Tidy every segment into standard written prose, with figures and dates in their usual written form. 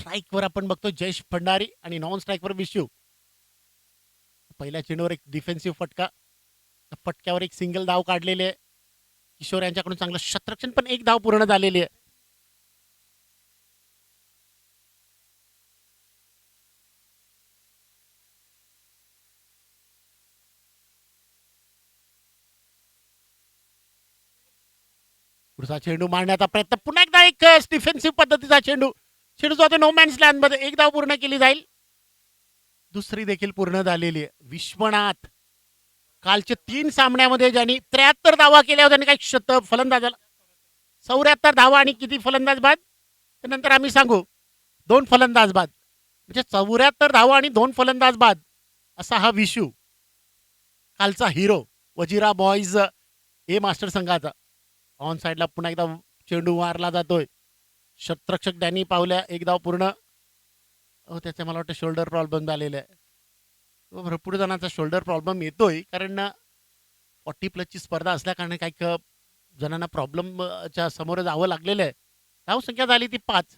स्ट्राईकवर आपण बघतो जयेश भंडारी आणि नॉन स्ट्राईकवर विशू. पहिल्या चेंडूवर एक डिफेन्सिव्ह फटका, त्या फटक्यावर एक सिंगल धाव काढलेली आहे. किशोर यांच्याकडून चांगलं शतरक्षण, पण एक धाव पूर्ण झालेली आहे. पुढचा चेंडू मारण्याचा प्रयत्न, पुन्हा एकदा एक डिफेन्सिव्ह पद्धतीचा चेंडू. चेंडू जो नो मॅन्स लँड मध्ये एक धाव पूर्ण केली जाईल. दुसरी देखील पूर्ण झालेली आहे. विश्वनाथ कालच्या 3 सामन्यामध्ये ज्यांनी 73 धावा केल्या होत्या, काही शतक फलंदाजाला 74 धावा आणि किती फलंदाज बाद, त्यानंतर आम्ही सांगू 2 फलंदाज बाद, म्हणजे 74 धावा आणि 2 फलंदाज बाद असा हा विशू, कालचा हिरो वजिरा बॉईज ए मास्टर संघाचा. ऑन साइडला पुन्हा एकदा चेंडू मारला जातोय. शतरक्षक डॅनी पावल्या एक धाव पूर्ण. त्याचे मला वाटतं शोल्डर प्रॉब्लेम झालेला आहे. भरपूर जणांचा शोल्डर प्रॉब्लेम येतोय, कारण 40+ स्पर्धा असल्या कारणे काही जणांना प्रॉब्लेमच्या समोर जावं लागलेलं आहे. धाव संख्या झाली ती 5.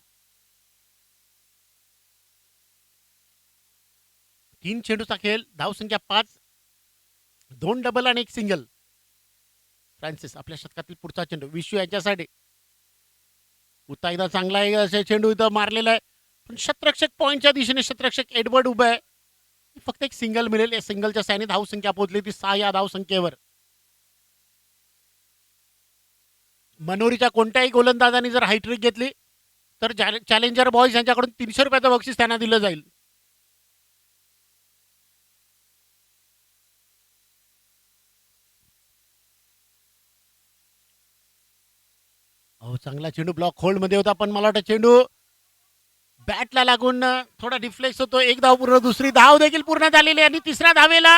3 चेंडूचा खेळ, धाव संख्या 5, 2 डबल आणि 1 सिंगल. फ्रान्सिस आपल्या शतकातील पुढचा चेंडू विशू यांच्यासाठी. उता एकदा चांगला आहे असे चेंडू इथं मारलेला आहे, पण शतरक्षक पॉईंटच्या दिशेने शतरक्षक एडवर्ड उभं आहे. फक्त एक सिंगल मिळेल. या सिंगलच्या साहाय्याने धाव संख्या पोहोचली ती 6 या धाव संख्येवर. मनोरीच्या कोणत्याही गोलंदाजाने जर हायट्रिक घेतली तर चॅलेंजर बॉयज यांच्याकडून 300 रुपयाचं बक्षीस त्यांना दिलं जाईल. चांगला चेंडू ब्लॉक होल्ड मध्ये होता, पण मला वाटतं चेंडू बॅटला लागून थोडा डिफ्लेक्स होतो. एक धाव पूर्ण, दुसरी धाव देखील पूर्ण झालेली आणि तिसऱ्या धावेला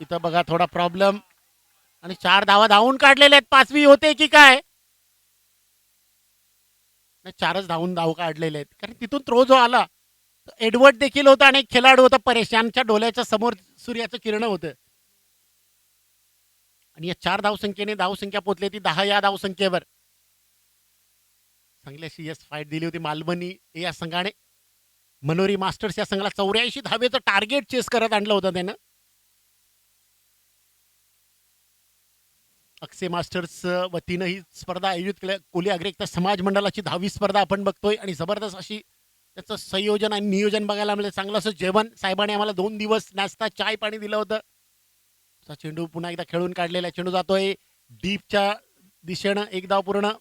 इथं बघा थोडा प्रॉब्लेम, आणि 4 धावा धावून काढलेल्या आहेत. 5वी होते की काय? नाही, 4च धाव काढलेले आहेत, कारण तिथून थ्रो जो आला एडवर्ड देखील होता आणि एक खेळाडू होता परेशानच्या डोळ्याच्या समोर सूर्याचं किरण होतं. आणि या 4 धावसंख्येने धावसंख्या पोहोचली ती 10 या धावसंख्येवर. चांगली अशी यस फाईट दिली होती मालवणी या संघाने. मनोरी मास्टर्स या संघाला 84 धावेचं टार्गेट चेस करत आणलं होतं त्यानं. अक्षय मास्टर्स वतीनं ही स्पर्धा आयोजित केल्या. कोली अग्रेक्ता समाज मंडळाची 10वी स्पर्धा आपण बघतोय, आणि जबरदस्त अशी त्याचं संयोजन आणि नियोजन बघायला मिळेल. चांगलं असं जेवण साहेबांनी आम्हाला 2 दिवस नाश्ता चाय पाणी दिलं होतं. चेंडू पुन्हा एकदा खेळून काढलेला चेंडू जातोय डीपच्या दिशेनं, एक धाव पूर्ण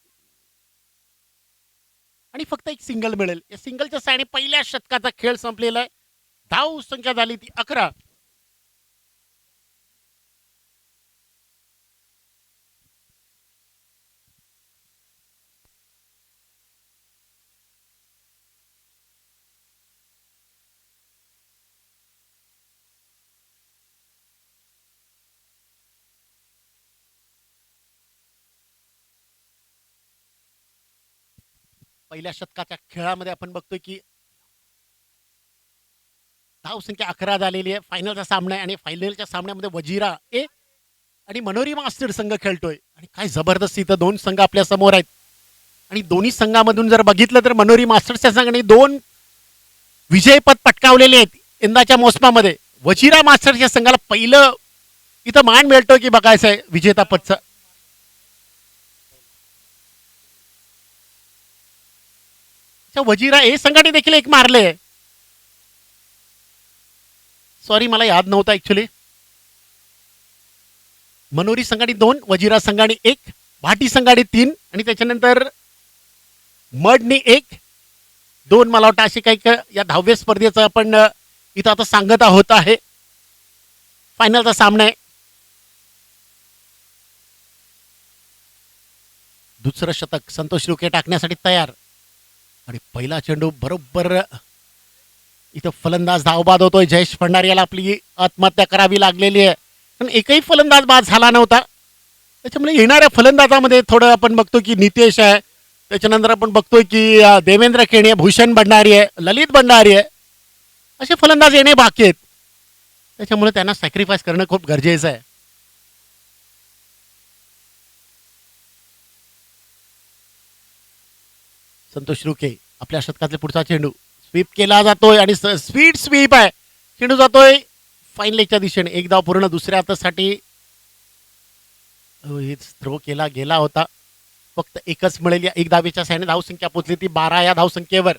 आणि फक्त एक सिंगल मिळेल. या सिंगलच्या साहाय्याने पहिल्या षटकाचा खेळ संपलेला आहे. धाव संख्या झाली ती 11. पहिल्या शतकाच्या खेळामध्ये आपण बघतोय की धाव संख्या 11 झालेली आहे. फायनलचा सामना आहे, आणि फायनलच्या सामन्यामध्ये वजिरा ए आणि मनोरी मास्टर संघ खेळतोय. आणि काय जबरदस्त इथं 2 संघ आपल्या समोर आहेत, आणि दोन्ही संघामधून जर बघितलं तर मनोरी मास्टर्सच्या संघाने 2 विजयपद पटकावलेले आहेत यंदाच्या मोसमामध्ये. वजिरा मास्टर्सच्या संघाला पहिलं इथं मान मिळतोय की बघायचं आहे विजेता पदचं. वजिरा ए संघाने देखील एक मारले. सॉरी, मला याद नव्हता ऍक्च्युली. मनोरी संघाने 2, वजिरा संघाने 1, भाटी संघाने 3, आणि त्याच्यानंतर मडनी 1, 2. मला वाटतं अशी काही या 10व्या स्पर्धेचं आपण इथं आता सांगत होत आहे. फायनलचा सामना आहे. दुसरं शतक संतोष रुके टाकण्यासाठी तयार, आणि पहिला चेंडू बरोबर इथं फलंदाज धावबाद होतोय. जयेश भंडारी याला आपली आत्महत्या करावी लागलेली आहे, पण एकही फलंदाज बाद झाला नव्हता. त्याच्यामुळे येणाऱ्या फलंदाजामध्ये थोडं आपण बघतो की नितेश आहे, त्याच्यानंतर आपण बघतोय की देवेंद्र केणे, भूषण भंडारी आहे, ललित भंडारी आहे, असे फलंदाज येणे बाकी आहेत. त्याच्यामुळे त्यांना सॅक्रिफाईस करणं खूप गरजेचं आहे. संतोष रुके आपल्या शतकातले पुढचा चेंडू स्वीप केला जातोय आणि स्पीड स्वीप आहे. चेंडू जातोय फाईन लेगच्या दिशेने. एक धाव पूर्ण. दुसऱ्या हातासाठी थ्रो केला गेला होता. फक्त एकच मिळेल. या एक धावेच्या साहाय्याने धावसंख्या पोहोचली ती 12 या धावसंख्येवर.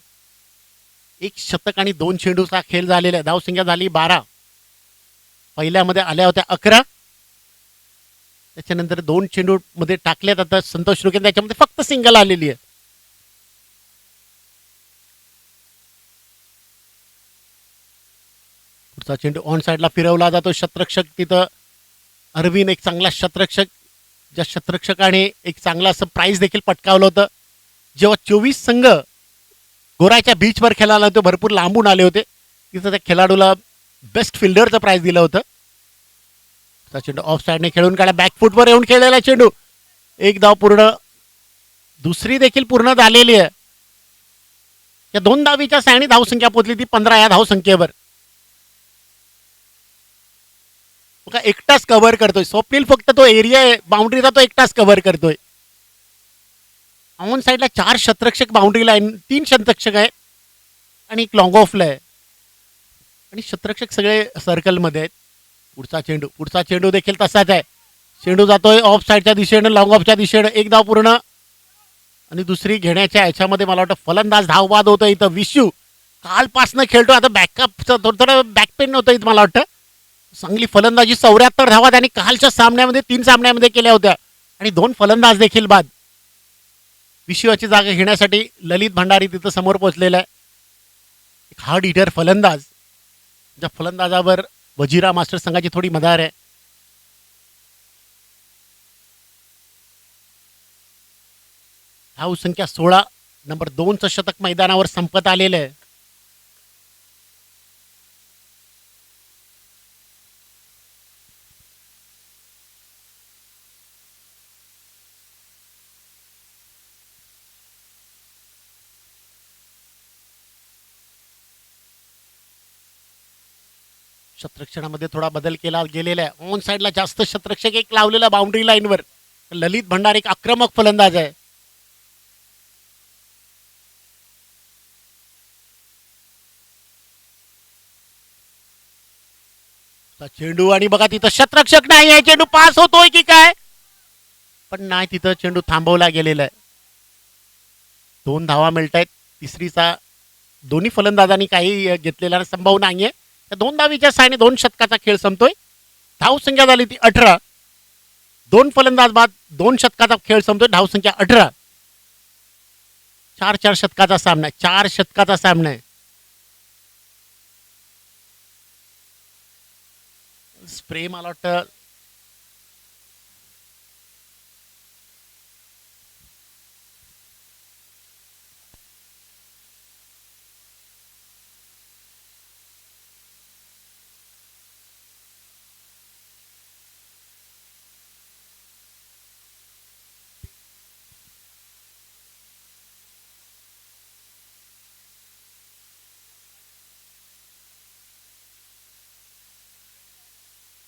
एक शतक आणि 2 चेंडूचा खेळ झालेला आहे. धावसंख्या झाली 12. पहिल्यामध्ये आल्या होत्या 11. त्याच्यानंतर 2 चेंडू मध्ये टाकल्यात आता संतोष रुके. त्याच्यामध्ये फक्त सिंगल आलेली आहे. पुढचा चेंडू ऑन साइडला फिरवला जातो. शतरक्षक तिथं अरविंद एक चांगला शतरक्षक, ज्या शतरक्षकाने एक चांगला असं प्राइज देखील पटकावलं होतं. जेव्हा 24 संघ गोराच्या बीचवर खेळायला होते, भरपूर लांबून आले होते, तिथं त्या खेळाडूला बेस्ट फिल्डरचं प्राइज दिलं होतं. चेंडू ऑफ साइडने खेळून काढला. बॅकफुटवर येऊन खेळलेला चेंडू. एक धाव पूर्ण. दुसरी देखील पूर्ण झालेली आहे. या 2 धावीच्या साहाय्याने धावसंख्या पोहोचली ती 15 या धावसंख्येवर. एकटाच कव्हर करतोय स्वप्नील. फक्त तो एरिया आहे बाउंड्रीचा तो एकटाच कव्हर करतोय. ऑन साइडला 4 शतरक्षक बाउंड्री लाईन, 3 शतरक्षक आहे आणि एक लॉंग ऑफला आहे आणि शतरक्षक सगळे सर्कलमध्ये आहेत. पुढचा चेंडू देखील तसाच आहे. चेंडू जातोय ऑफ साइडच्या दिशेनं, लॉंग ऑफच्या दिशेनं. एक धाव पूर्ण आणि दुसरी घेण्याच्या ह्याच्यामध्ये मला वाटतं फलंदाज धावबाद होतं इथं. विशू कालपासनं खेळतो. आता बॅकअपचं थोडं बॅकपेन होतं इथं मला वाटतं. चांगली फलंदाजी. 74 धावा त्यांनी कालच्या सामन्यामध्ये 3 सामन्यामध्ये केल्या होत्या आणि 2 फलंदाज देखील बाद. विश्वाची जागा घेण्यासाठी ललित भंडारी तिथं समोर पोहोचलेला आहे. एक हार्ड हिटर फलंदाज, ज्या फलंदाजावर वजिरा मास्टर संघाची थोडी मदार आहे. धावसंख्या 16. नंबर 2चं शतक मैदानावर संपत आलेलं आहे. शतरक्षणामध्ये थोडा बदल केला गेलेला आहे. ऑन साइडला जास्त शतरक्षक एक लावलेला बाउंड्री लाईनवर. ललित भंडार एक आक्रमक फलंदाज आहे. चेंडू आणि बघा तिथं शतरक्षक नाही आहे. चेंडू पास होतोय की काय, पण नाही, तिथं चेंडू थांबवला गेलेला आहे. 2 धावा मिळत आहेत. तिसरीचा दोन्ही फलंदाजांनी काही घेतलेला संभव नाहीये. 2 धावीच्या साहाय्याने 2 शतकाचा खेळ संपतोय. धावसंख्या झाली ती 18. 2 फलंदाज बाद 2 शतकाचा खेळ संपतोय. धावसंख्या 18. 4 शतकाचा सामना आहे. 4 शतकाचा सामना आहे. स्प्रे मला वाटतं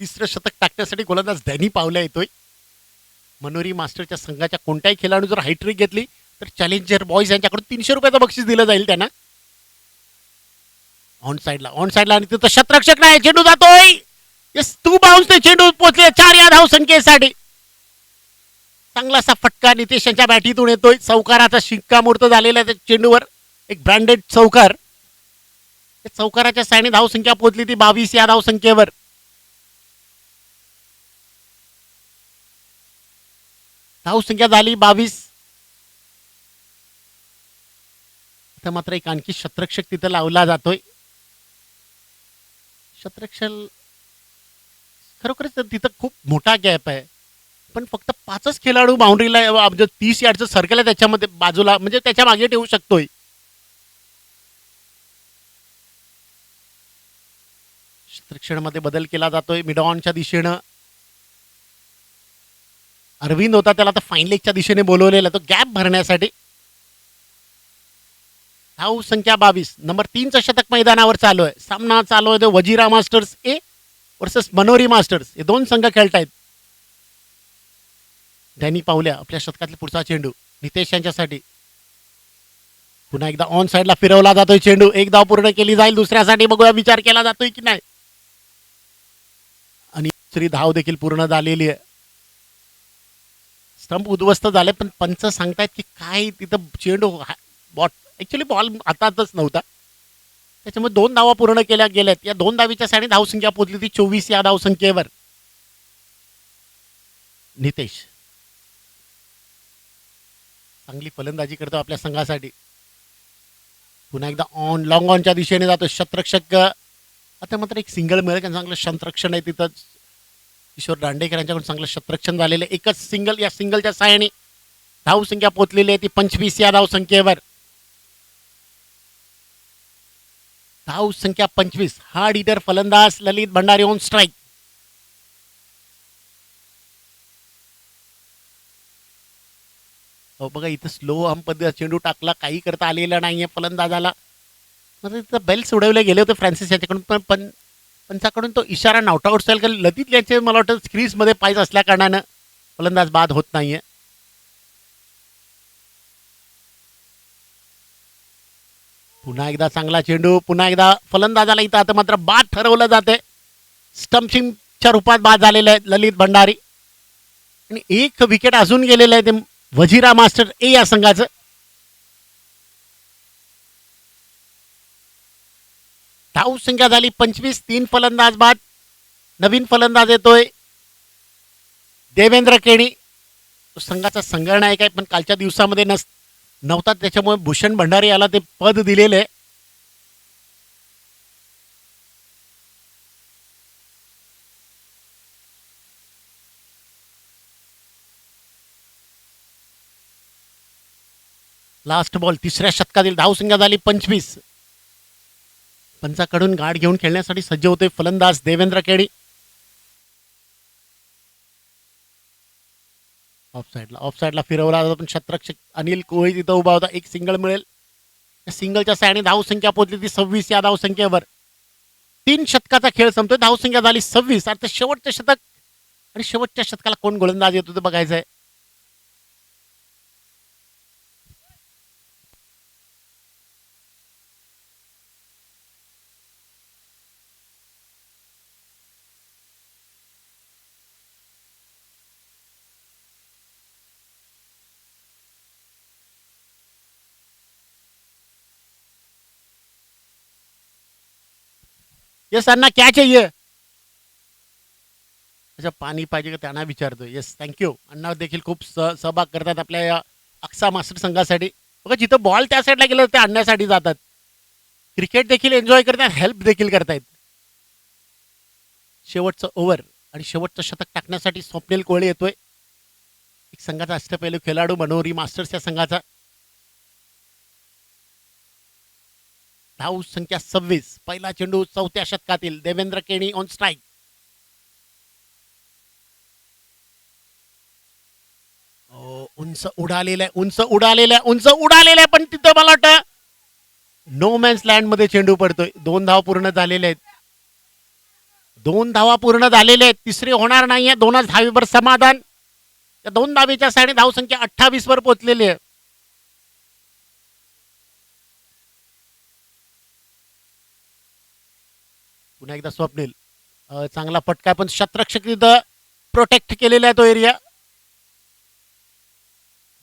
तिसरं शतक टाकण्यासाठी गोलंदाज धॅनी पावला येतोय. मनोरी मास्टरच्या संघाच्या कोणत्याही खेळाडू जर हायट्रिक घेतली तर चॅलेंजर बॉयज यांच्याकडून 300 रुपयाचं बक्षीस दिलं जाईल त्यांना. ऑन साइडला आणि तिथं शतरक्षक नाही. चेंडू जातोय. तू बाउन्स ते चेंडू पोहोचले 4 या धावसंख्येसाठी. चांगलासा फटका नितेश यांच्या बॅटीतून येतोय. चौकाराचा शिक्कामोर्तब झालेला आहे त्या चेंडूवर. एक ब्रँडेड चौकार. चौकाराच्या साहाय्याने धावसंख्या पोहोचली ती 22 या धावसंख्येवर. धावसंख्या झाली 22. आता मात्र एक आणखी शतरक्षक तिथं लावला जातोय. शतरक्षक खरोखरच तिथं खूप मोठा गॅप आहे, पण फक्त 5च खेळाडू बाउंड्रीला 30 यार्डचं सर्कल आहे त्याच्यामध्ये बाजूला, म्हणजे त्याच्या मागे ठेवू शकतोय. शतरक्षणामध्ये बदल केला जातोय. मिडऑनच्या दिशेनं अरविंद होता, त्याला आता फाईन लेगच्या दिशेने बोलवलेला तो गॅप भरण्यासाठी. धाव संख्या 22. नंबर 3चं शतक मैदानावर चालू आहे. सामना चालू आहे वजिरा मास्टर्स ए वर्सेस मनोरी मास्टर्स. हे 2 संघ खेळतायत. डॅनी पावल्या आपल्या शतकातला पुढचा चेंडू नितेश यांच्यासाठी. पुन्हा एकदा ऑन साईडला फिरवला जातोय चेंडू. एक धाव पूर्ण केली जाईल. दुसऱ्यासाठी बघूया विचार केला जातोय की नाही. आणि दुसरी धाव देखील पूर्ण झालेली आहे. स्टंप उद्ध्वस्त झाले पण पंच सांगतायत की काय तिथं चेंडू बॉट ऍक्च्युली बॉल हातातच नव्हता. त्याच्यामुळे 2 धावा पूर्ण केल्या गेल्यात. या 2 धावीच्या साठी धावसंख्या पोहोचली ती 24 या धावसंख्येवर. नितेश चांगली फलंदाजी करतो आपल्या संघासाठी. पुन्हा एकदा ऑन लॉंग ऑनच्या दिशेने जातो शतरक्षक. आता मात्र एक सिंगल मिळेल कारण चांगलं शतरक्षण आहे तिथं. किशोर दांडेकर यांच्याकडून चांगलं शतरक्षण झालेलं आहे. एकच सिंगल. या सिंगलच्या सहाय्याने धावसंख्या पोहोचलेली आहे ती 25 या धावसंख्येवर. धावसंख्या 25. हार्ड हिटर फलंदाज ललित भंडारी ऑन स्ट्राईक. बघा इथं स्लो आम पद्धत चेंडू टाकला. काही करता आलेला नाहीये फलंदाजाला. तिथं बेल्स उडवले गेले होते फ्रान्सिस याच्याकडून पण पंचाकडून तो इशारा नॉट आउट स्टाईल. कारण ललित यांचे मला वाटतं क्रीजमध्ये पायच असल्या कारणानं फलंदाज बाद होत नाहीये. पुन्हा एकदा चांगला चेंडू. पुन्हा एकदा फलंदाजाला इथं आता मात्र बाद ठरवलं जाते. स्टम्पिंगच्या रूपात बाद झालेलं आहे ललित भंडारी. आणि एक विकेट अजून गेलेलं आहे ते वजिरा मास्टर ए या संघाचं. धावसंख्या झाली 25. 3 फलंदाज बाद. नवीन फलंदाज येतोय देवेंद्र केणी. संघाचा संघनायक आहे पण कालच्या दिवसामध्ये नव्हता. त्याच्यामुळे भूषण भंडारी याला ते पद दिलेलं आहे. Last ball. तिसऱ्या षटकातील धावसंख्या झाली 25. पंचाकडून गाठ घेऊन खेळण्यासाठी सज्ज होते फलंदाज देवेंद्र केणी. ऑफ साईडला फिरवला जातो पण शतरक्षक अनिल कोहली तिथं उभा होता. एक सिंगल मिळेल. या सिंगलच्या सहाय्याने धावसंख्या पोहोचली ती 26 या धावसंख्येवर. 3 षटकाचा खेळ संपतोय. धावसंख्या झाली 26. आता शेवटचं षटक आणि शेवटच्या षटकाला कोण गोलंदाज येतो ते बघायचं आहे. येस अण्णा क्या चाहिए. अच्छा पाणी पाहिजे का त्यांना विचारतोय. Yes thank you. अण्णा देखील खूप सहभाग करतात आपल्या या अक्सा मास्टर संघासाठी. बघा जिथं बॉल त्या साईडला गेलं ते आणण्यासाठी जातात. क्रिकेट देखील एन्जॉय करतात. हेल्प देखील करतायत. शेवटचं ओव्हर आणि शेवटचं शतक टाकण्यासाठी स्वप्नील कोहली येतोय. एक संघाचा अष्टपैलू खेळाडू मनोहरी मास्टर्स या संघाचा. धाव संख्या 26. पहिला चेंडू चौथ्या षटकातील देवेंद्र केणी ऑन स्ट्राईक. उंच उडालेल्या पण तिथं मला वाटतं नो मॅन्स लँड मध्ये चेंडू पडतोय. 2 धावा पूर्ण झालेले आहेत. 2 धावा पूर्ण झालेले आहेत. तिसरी होणार नाहीये. 2च धावीवर समाधान. त्या 2 धावीच्या साईडने धावसंख्या 28 वर पोहोचलेली आहे. पुन्हा एकदा स्वप्नील. चांगला फटका पण शतरक्षक तिथं प्रोटेक्ट केलेला आहे तो एरिया.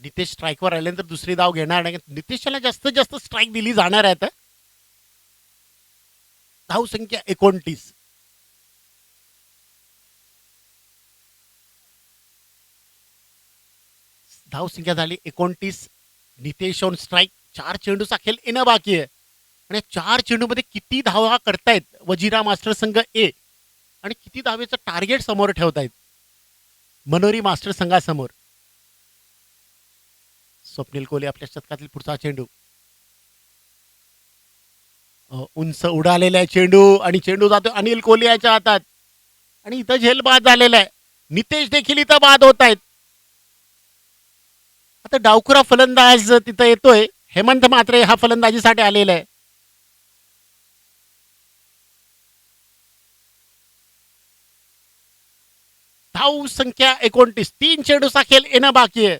नितेश स्ट्राईकवर आल्यानंतर दुसरी धाव घेणार नाही. नितेशला जास्तीत जास्त स्ट्राईक दिली जाणार आहे. धाव संख्या 29. धाव संख्या झाली 29. Nitesh on strike. 4 चेंडूचा खेळ येणं बाकी आहे. आणि 4 चेंडूमध्ये किती धावा करतायत वजिरा मास्टर संघ ए आणि किती धावेचं टार्गेट समोर ठेवतायत मनोरी मास्टर संघासमोर. स्वप्नील कोहली आपल्या शतकातील पुढचा चेंडू. उंच उडालेला चेंडू आणि चेंडू जातो अनिल कोहली याच्या हातात आणि इथं झेल बाद झालेला आहे. नितेश देखील इथं बाद होत आहेत. आता डावखुरा फलंदाज तिथं येतोय. हेमंत म्हात्रे हा फलंदाजीसाठी आलेला आहे. धाव संख्या 29. 3 चेंडूचा खेळ येणं बाकी आहे.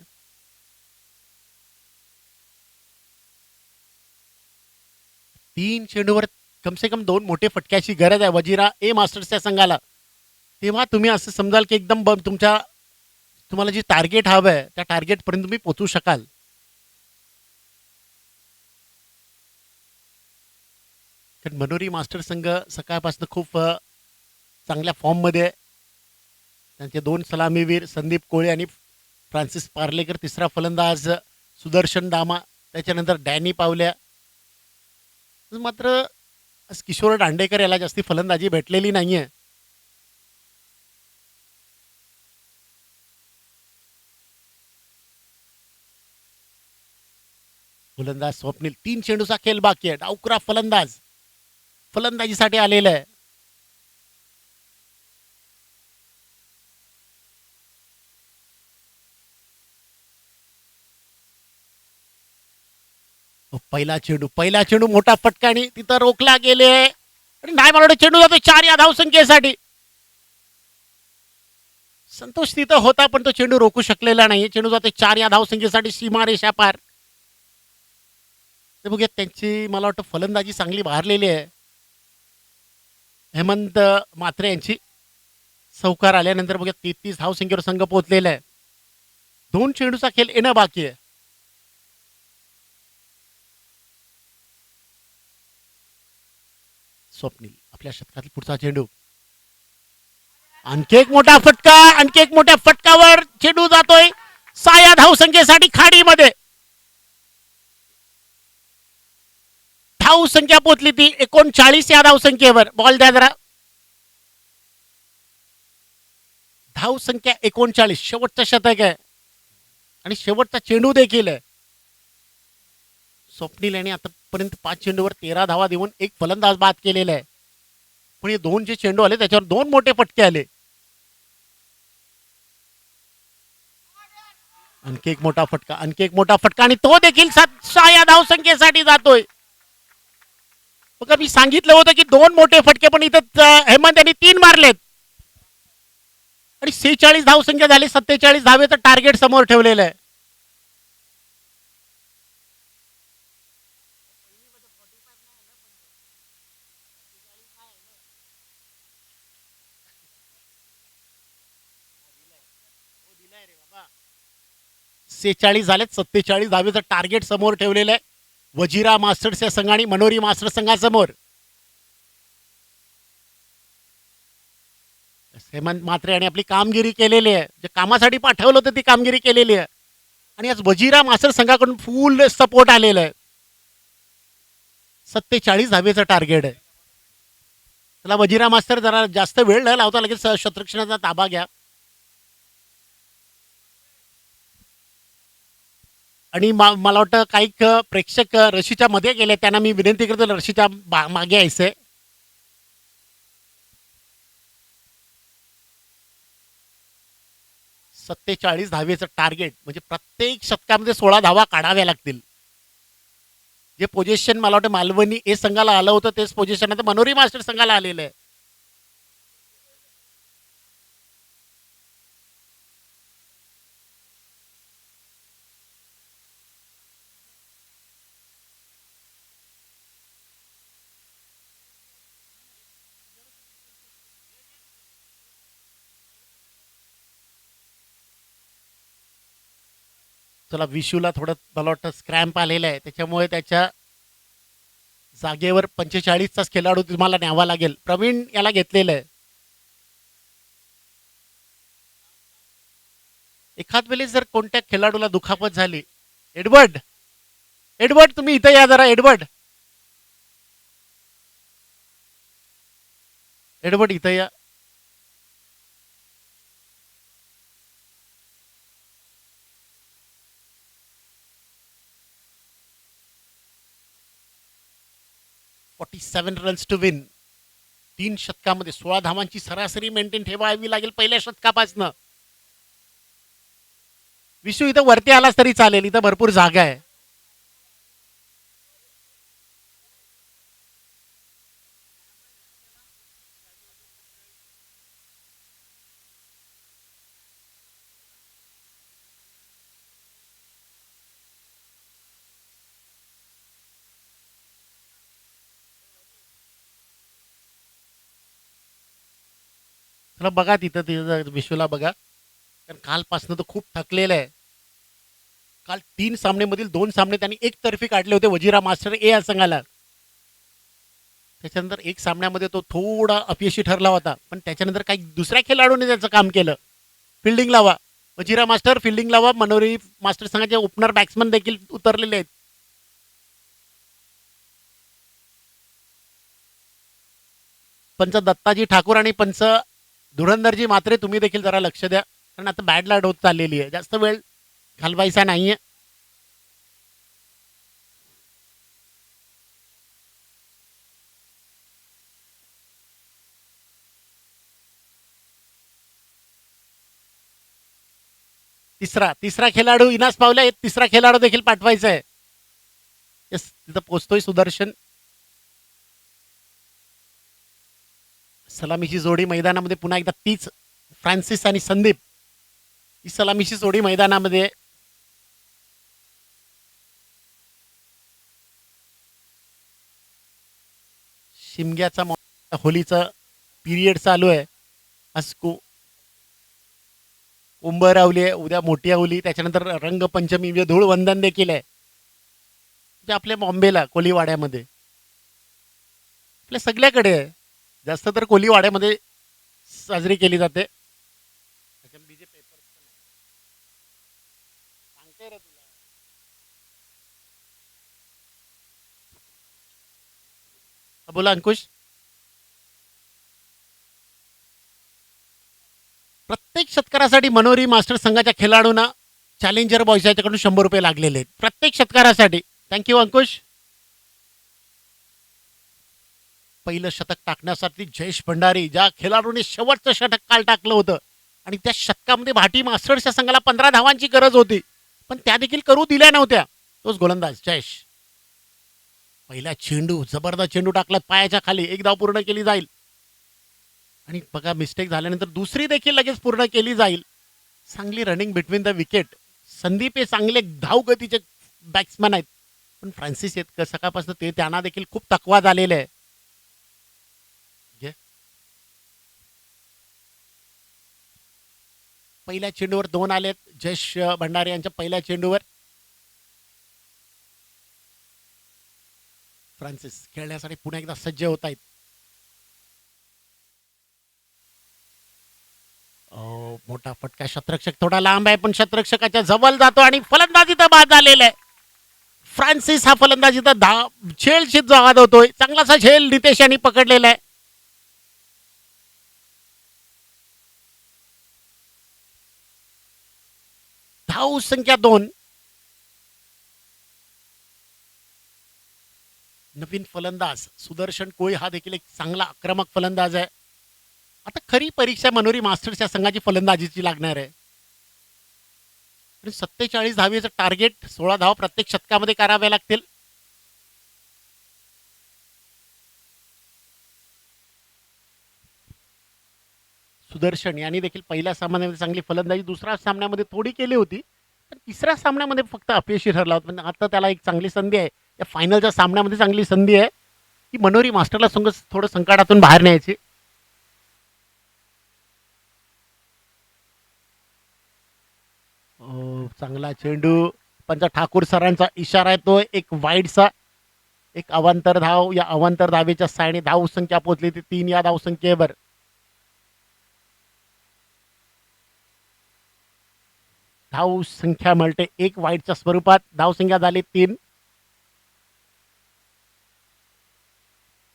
3 चेंडूवर कम से कम 2 मोठे फटक्याची गरज आहे वजिरा ए मास्टर्सच्या संघाला. तेव्हा तुम्ही असं समजाल की एकदम तुम्हाला जे टार्गेट हवं आहे त्या टार्गेटपर्यंत तुम्ही पोहोचू शकाल. कारण मनोरी मास्टर संघ सकाळपासून खूप चांगल्या फॉर्ममध्ये आहे. त्यांचे 2 सलामीवीर संदीप कोळे आणि फ्रान्सिस पार्लेकर, तिसरा फलंदाज सुदर्शन दामा, त्याच्यानंतर डॅनी पावल्या. मात्र आज किशोर दांडेकर याला जास्ती फलंदाजी भेटलेली नाहीये. फलंदाज स्वप्नील, 3 चेंडूचा खेळ बाकी आहे. डावखुरा फलंदाज फलंदाजीसाठी आलेला आहे. पहिला चेंडू मोठा फटका आणि तिथं रोखला गेले आणि नाही मला चेंडू जातो 4 या धावसंख्येसाठी. संतोष तिथं होता पण तो चेंडू रोखू शकलेला नाही. चेंडू जातो 4 या धावसंख्येसाठी सीमारेषा पार. ते बघूया त्यांची मला वाटतं फलंदाजी चांगली बहारलेली आहे. हेमंत मात्रे यांची चौकार आल्यानंतर बघूया 33 धावसंख्येवर संघ पोहोचलेला आहे. 2 चेंडूचा खेळ येणं बाकी आहे. स्वप्नील आपल्या शतकातील पुढचा चेंडू, आणखी एक मोठा फटका, आणखी एक मोठ्या फटकावर चेंडू जातोय 6 या धावसंख्येसाठी खाडीमध्ये. धावसंख्या पोचली ती 39 या धावसंख्येवर. बॉल द्या जरा. धावसंख्या 39, शेवटचं शतक आहे आणि शेवटचा चेंडू देखील आहे. स्वप्नील यांनी आतापर्यंत 5 चेंडूवर 13 धावा देऊन एक फलंदाज बाद केलेला आहे. पण हे 2 जे चेंडू आले त्याच्यावर 2 मोठे फटके आले. आणखी एक मोठा फटका आणि तो देखील 6 या धावसंख्येसाठी जातोय. बघा मी सांगितलं होतं की 2 मोठे फटके, पण इथं हेमंत यांनी 3 मारलेत आणि 46 धावसंख्या झाली. 47 धावेचं टार्गेट समोर ठेवलेलं आहे. झालेत. 47 धावेचं टार्गेट समोर ठेवलेलं आहे वजिरा मास्टर्स या संघाने मनोरी मास्टर्स संघासमोर. हेमंत मात्रे यांनी आपली कामगिरी केलेली आहे. जे कामासाठी पाठवलं होतं ती कामगिरी केलेली आहे आणि आज वजिरा मास्टर संघाकडून फुल सपोर्ट आलेला आहे. 47 धावेचं टार्गेट आहे. त्याला वजिरा मास्टर जरा जास्त वेळ न लावता लगेच शतरक्षणाचा ताबा घ्या. आणि मला वाटतं काही प्रेक्षक रशीच्या मध्ये गेले, त्यांना मी विनंती करतो रशीच्या मागे यायचंय. सत्तेचाळीस धावेचं टार्गेट म्हणजे प्रत्येक शतकामध्ये 16 धावा काढाव्या लागतील. जे पोझिशन मला वाटतं मालवणी ए संघाला आलं होतं तेच पोझिशन आता मनोरी मास्टर संघाला आलेलं आहे. चला विशूला थोडं मला वाटतं स्क्रॅम्प आलेलं आहे, त्याच्यामुळे त्याच्या जागेवर 45चाच खेळाडू तुम्हाला न्यावा लागेल. प्रवीण याला घेतलेलं आहे. एखाद वेळेस जर कोणत्या खेळाडूला दुखापत झाली, एडवर्ड एडवर्ड तुम्ही इथं या जरा. एडवर्ड एडवर्ड इथं या. Runs to win. 3 शतकामध्ये 16 धावांची सरासरी मेंटेन ठेवावी लागेल पहिल्या शतकापासनं. विशू इथं वरती आलास तरी चालेल, इथं भरपूर जागा आहे. थोडं बघा तिथं तिथं विश्वला बघा, कारण कालपासून तो खूप थकलेला आहे. काल 3 सामनेमधील 2 सामने त्यांनी एकतर्फी काढले होते वजिरा मास्टर ए या संघाला. त्याच्यानंतर एक सामन्यामध्ये तो थोडा अपयशी ठरला होता, पण त्याच्यानंतर काही दुसऱ्या खेळाडूंनी त्याचं काम केलं. फिल्डिंग लावा, वजिरा मास्टर फिल्डिंग लावा. मनोरी मास्टर संघाचे ओपनर बॅट्समन देखील उतरलेले आहेत. पंच दत्ताजी ठाकूर आणि पंच धुरंधरजी मात्रे तुम्ही देखील जरा लक्ष द्या, कारण आता बॅड लाट होत चाललेली आहे. जास्त वेळ घालवायचा नाहीये. तिसरा तिसरा खेळाडू इनास पावला, तिसरा खेळाडू देखील पाठवायचा आहे. येस, तिथं पोहोचतोय सुदर्शन. सलामीची जोडी मैदानामध्ये पुन्हा एकदा तीच, फ्रान्सिस आणि संदीप. ही सलामीची जोडी मैदानामध्ये. शिमग्याचा होलीचा पिरियड चालू आहे. आज कुंभरावली आहे, उद्या मोठी आवली, त्याच्यानंतर रंगपंचमी म्हणजे धूळवंदन देखील आहे. जे आपल्या बॉम्बेला कोलीवाड्यामध्ये, आपल्या सगळ्याकडे आहे. जास्त तर कोलीवाड्यामध्ये साजरी केली जाते. बोला अंकुश. प्रत्येक षटकारासाठी मनोरी मास्टर संघाच्या खेळाडूंना चॅलेंजर बॉयज याच्याकडून 100 रुपये लागलेले आहेत प्रत्येक षटकारासाठी. थँक्यू अंकुश. पहिलं शतक टाकण्यासाठी जयेश भंडारी, ज्या खेळाडूने शेवटचं शतक काल टाकलं होतं, आणि त्या शतकामध्ये भाटी मास्टर्सच्या संघाला 15 धावांची गरज होती, पण त्या देखील करू दिल्या नव्हत्या. तोच गोलंदाज जयेश. पहिला चेंडू, जबरदस्त चेंडू टाकला पायाच्या खाली, एक धाव पूर्ण केली जाईल. आणि बघा मिस्टेक झाल्यानंतर दुसरी देखील लगेच पूर्ण केली जाईल. चांगली running between the wicket. Sandeep हे चांगले धावगतीचे बॅट्समॅन आहेत, पण फ्रान्सिस आहेत सकाळपासून ते त्यांना देखील खूप तकवा झालेला आहे. पहिल्या चेंडूवर 2 आलेत जयेश भंडारे यांच्या पहिल्या चेंडूवर. फ्रान्सिस खेळण्यासाठी पुन्हा एकदा सज्ज होत आहेत. मोठा फटका, शतरक्षक थोडा लांब आहे, पण शतरक्षकाच्या जवळ जातो आणि फलंदाजीचा बाद झालेला आहे. फ्रान्सिस हा फलंदाजीचा झेलशीत जवाद होतोय. चांगलासा झेल नितेश यांनी पकडलेला आहे. धाव संख्या 2. नवीन फलंदाज सुदर्शन कोळी हा देखील एक चांगला आक्रमक फलंदाज आहे. आता खरी परीक्षा मनोरी मास्टर्सच्या संघाची फलंदाजीची लागणार आहे. 47 धावेचं टार्गेट, 16 धाव प्रत्येक शतकामध्ये कराव्या लागतील. सुदर्शन यांनी देखील पहिल्या सामन्यामध्ये चांगली फलंदाजी, दुसऱ्या सामन्यामध्ये थोडी केली होती, पण तिसऱ्या सामन्यामध्ये फक्त अपयशी ठरला होता. पण आता त्याला एक चांगली संधी आहे, या फायनलच्या सामन्यामध्ये चांगली संधी आहे की मनोरी मास्टरला संघ थोडं संकटातून बाहेर न्यायची. चांगला चेंडू, पंच ठाकूर सरांचा इशारा येतो एक वाईडचा. एक अवांतर धाव, या अवांतर धावेच्या सायने धाव संख्या पोहोचली ती 3 या धाव संख्येवर. धाव संख्या मिळते 1 वाईडच्या स्वरूपात. धाव संख्या झाली 3.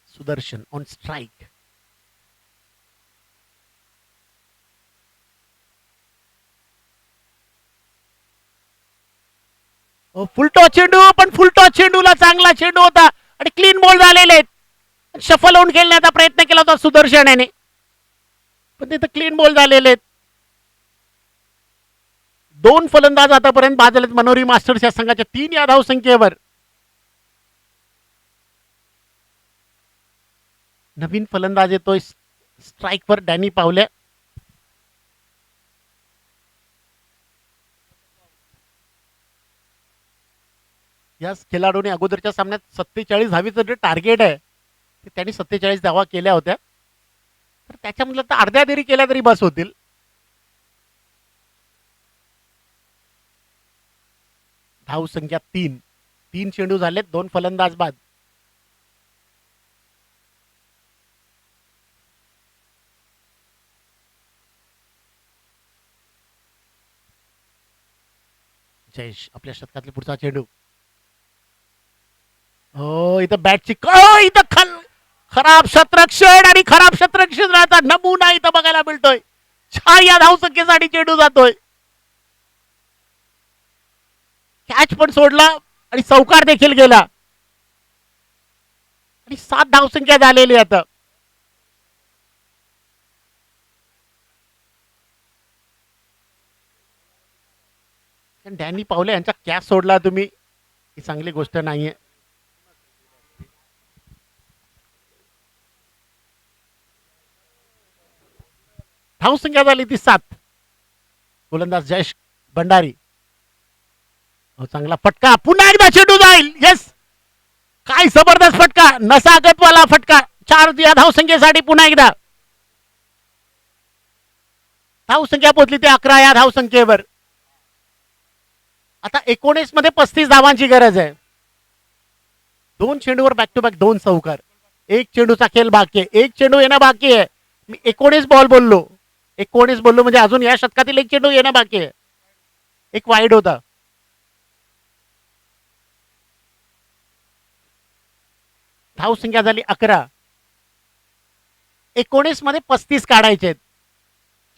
Sudarshan on strike. फुलटॉस चेंडू, पण फुलटॉस चेंडूला चांगला चेंडू होता आणि क्लीन बॉल झालेले आहेत. शफल होऊन खेळण्याचा प्रयत्न केला होता सुदर्शन याने, पण तिथे क्लीन बॉल झालेले आहेत. 2 फलंदाज आतापर्यंत बाद झालेत मनोरी मास्टर्स या संघाच्या 3 या धाव संख्येवर. नवीन फलंदाज येतोय स्ट्राईकवर, डॅनी पावले. या खेळाडूने अगोदरच्या सामन्यात 47 धावीचं जे टार्गेट आहे ते त्यांनी 47 धावा केल्या होत्या. तर त्याच्यामधलं तर अर्ध्या देरी केल्या तरी बस होतील. धाव संख्या 3 चेंडू झालेत, 2 फलंदाज बाद. जयेश आपल्या शतकातली पुढचा चेंडू. हो इथं बॅटची इथं खराब शतरक्षण आणि खराब शतरक्षण राहतात नमुना इथं बघायला मिळतोय. 4 या धावसंख्येसाठी चेंडू जातोय. कॅच पण सोडला आणि चौकार देखील गेला आणि 7 धावसंख्या झालेली आता. डॅनी पावले यांचा कॅच सोडला तुम्ही, ही चांगली गोष्ट नाहीये. धावसंख्या झाली ती 7. गोलंदाज जयेश भंडारी. चांगला फटका, पुन्हा एकदा चेंडू जाईल. येस, काय जबरदस्त फटका, नसागतवाला फटका. 4 या धावसंख्येसाठी पुन्हा एकदा धावसंख्या पोहोचली ते 11 या धावसंख्येवर. आता 19 मध्ये 35 धावांची गरज आहे. 2 चेंडूवर बॅक टू बॅक 2 चौकार. 1 चेंडूचा खेळ बाकी आहे, 1 चेंडू येणं बाकी आहे. मी 19 बॉल बोललो, 19 बोललो म्हणजे अजून या शतकातील 1 चेंडू येणं बाकी आहे. एक वाईड होता. धावसंख्या झाली 11. 19 मध्ये 35 काढायचे आहेत.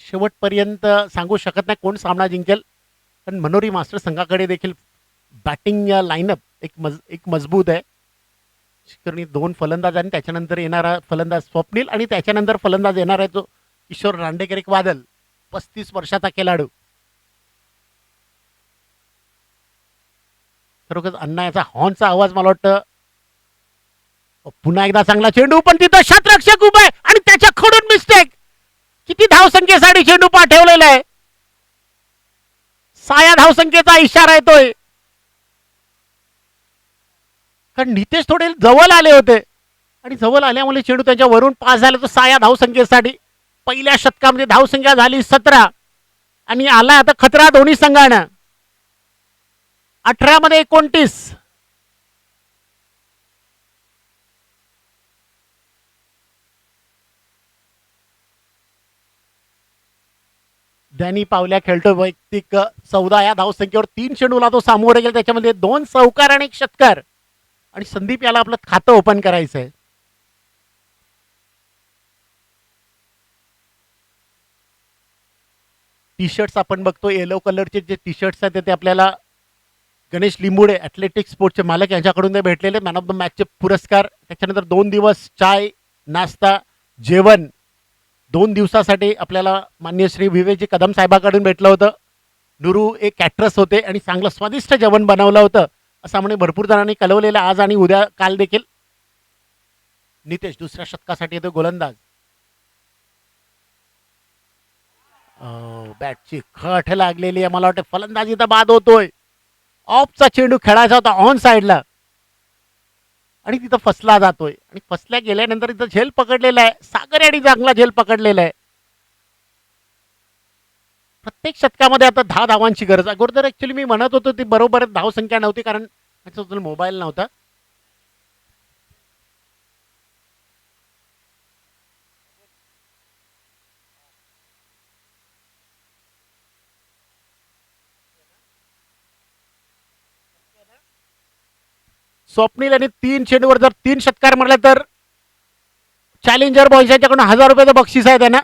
शेवटपर्यंत सांगू शकत नाही कोण सामना जिंकेल, पण मनोरी मास्टर संघाकडे देखील बॅटिंग लाईनअप एक मजबूत आहे. 2 फलंदाज आणि त्याच्यानंतर येणारा फलंदाज स्वप्नील आणि त्याच्यानंतर फलंदाज येणार आहे तो किशोर रांडेकर, एक वादल, 35 वर्षाचा खेळाडू. खरोखर अण्णा याचा हॉर्नचा आवाज मला वाटतं. पुन्हा एकदा चांगला चेंडू, पण तिथं शतरक्षक उभा आहे आणि त्याच्याकडून मिस्टेक. किती धावसंख्येसाठी चेंडू पाठवलेला आहे. 6 धावसंख्येचा इशारा येतोय. कारण नितेश थोडे जवळ आले होते आणि जवळ आल्यामुळे चेंडू त्यांच्या वरून पास झाला. तो 6 धावसंख्येसाठी. पहिल्या षटकामध्ये धावसंख्या झाली 17 आणि आला आता खतरा दोन्ही संघानं. 18 मध्ये 29. डॅनी पावल्या खेळतो वैयक्तिक 14 या धावसंख्येवर 3 चेंडूला तो सामोरे गेला. त्याच्यामध्ये 2 चौकार आणि 1 षटकार. आणि संदीप याला आपलं खातं ओपन करायचं आहे. टी शर्ट्स आपण बघतो, येलो कलरचे जे टी शर्ट्स आहेत ते आपल्याला गणेश लिंबुडे ॲथलेटिक्स स्पोर्ट्सचे मालक यांच्याकडून ते भेटलेले मॅन ऑफ द मॅचचे पुरस्कार. त्याच्यानंतर 2 दिवस चाय नाश्ता जेवण 2 दिवसासाठी आपल्याला मान्य श्री विवेकजी कदम साहेबांकडून भेटलं होतं. नुरू एक कॅटरस होते आणि चांगलं स्वादिष्ट जेवण बनवलं होतं असं म्हणे भरपूर जणांनी कळवलेलं आज आणि उद्या काल देखील. नितेश दुसऱ्या शतकासाठी येतो गोलंदाज. बॅटची खट लागलेली आहे. मला वाटतं फलंदाजी तर बाद होतोय. ऑफचा चेंडू खेळायचा होता ऑन साइडला आणि तिथं फसला जातोय आणि फसल्या गेल्यानंतर इथं झेल पकडलेला आहे. सागर यांनी चांगला झेल पकडलेला आहे. प्रत्येक शतकामध्ये आता 10 धावांची गरज. अगोदर ऍक्च्युली मी म्हणत होतो ती बरोबर धावसंख्या नव्हती कारण त्याच्याबद्दल मोबाईल नव्हता. स्वप्नील आणि 3 चेंडूवर जर 3 षटकार मारले तर चॅलेंजर बॉयज यांच्याकडून 1000 रुपयाचं बक्षीस आहे त्यांना.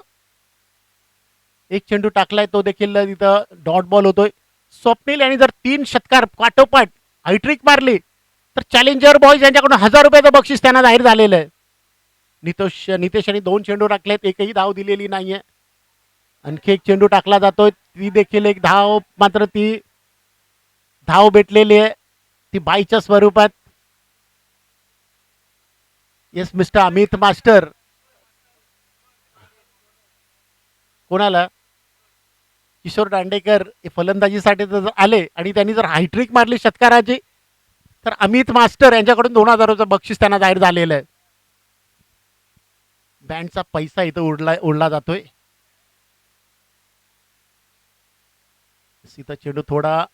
1 चेंडू टाकलाय तो देखील तिथं डॉट बॉल होतोय. स्वप्नील यांनी जर 3 षटकार पाठोपाठ हायट्रिक मारली तर चॅलेंजर बॉयज यांच्याकडून 1000 रुपयाचं बक्षीस त्यांना जाहीर झालेलं आहे. नितेश यांनी 2 चेंडू टाकलेत, एकही धाव दिलेली नाहीये. आणखी 1 चेंडू टाकला जातोय, ती देखील एक धाव, मात्र ती धाव भेटलेली आहे ती बाईच्या स्वरूपात. Yes mister Amit master. कोणाला? किशोर दांडेकर फलंदाजीसाठी जर आले आणि त्यांनी जर हायट्रिक मारली षटकाराची तर अमित मास्टर यांच्याकडून 2000 रुपयाचं बक्षीस त्यांना जाहीर झालेलं आहे. बँडचा पैसा इथं उडला जातोय. इथं चेंडू थोडा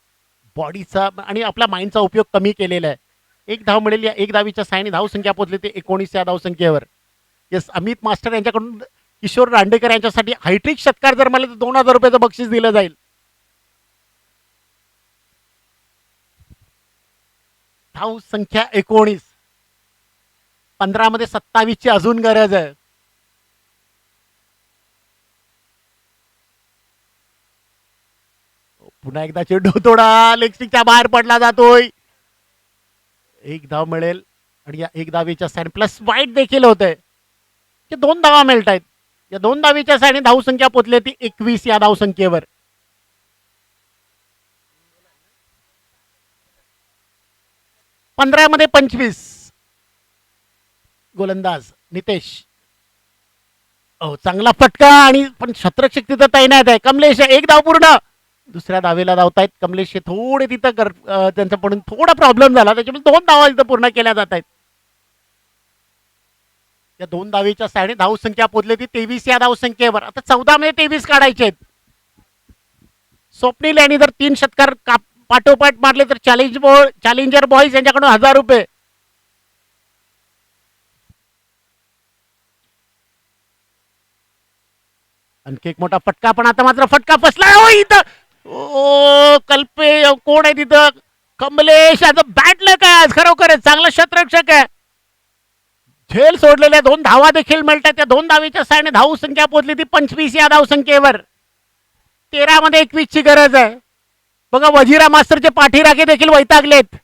बॉडीचा आणि आपल्या माइंडचा उपयोग कमी केलेला आहे. एक धाव मिळेल या एक धावीच्या साहाय्याने धावसंख्या पोहोचली ते 19 या धावसंख्येवर. येस, अमित मास्टर यांच्याकडून किशोर रांडेकर यांच्यासाठी हायट्रिक षटकार जर मला तर 2000 रुपयाचं बक्षीस दिलं जाईल. धाव संख्या 19. 15 मध्ये 27 ची अजून गरज आहे. पुन्हा एकदा चेंडू थोडा लेगस्टिकच्या बाहेर पडला जातोय. एक धाव मिळेल आणि या एक धावीच्या साईड प्लस वाईट देखील होत आहे. 2 धावा मिळत आहेत. या 2 धावीच्या साईडने धावसंख्या पोचली ती 21 या धावसंख्येवर. 15 मध्ये 25. गोलंदाज नितेश. चांगला फटका आणि पण शतरक्षक तिथं तैनात आहे. कमलेश एक धाव पूर्ण. दुसऱ्या धावेला धावतायत कमलेश. थोडे तिथं त्यांच्याकडून थोडा प्रॉब्लेम झाला त्याच्यामुळे 2 धावा तिथं पूर्ण केल्या जात आहेत. या 2 धावेच्या साईडने धावसंख्या पोचली ती 23 या धावसंख्येवर. आता 14 मध्ये 23 काढायचे आहेत. स्वप्नील यांनी जर 3 षटकार पाठोपाठ मारले तर चॅलेंजर बॉईज यांच्याकडून 1000 रुपये. आणखी एक मोठा फटका पण आता मात्र फटका फसला. इथं कल्पे कोण आहे तिथं. कमलेश आज बॅटलं काय आज खरोखरच चांगला शतरक्षक आहे. झेल सोडलेल्या 2 धावा देखील मिळतात. त्या 2 धावेच्या साईडने धाव संख्या पोहोचली ती 25 या धावसंख्येवर. 13 मध्ये 21 ची गरज आहे. बघा वजीरा मास्टरचे पाठीराखे देखील वैतागलेत.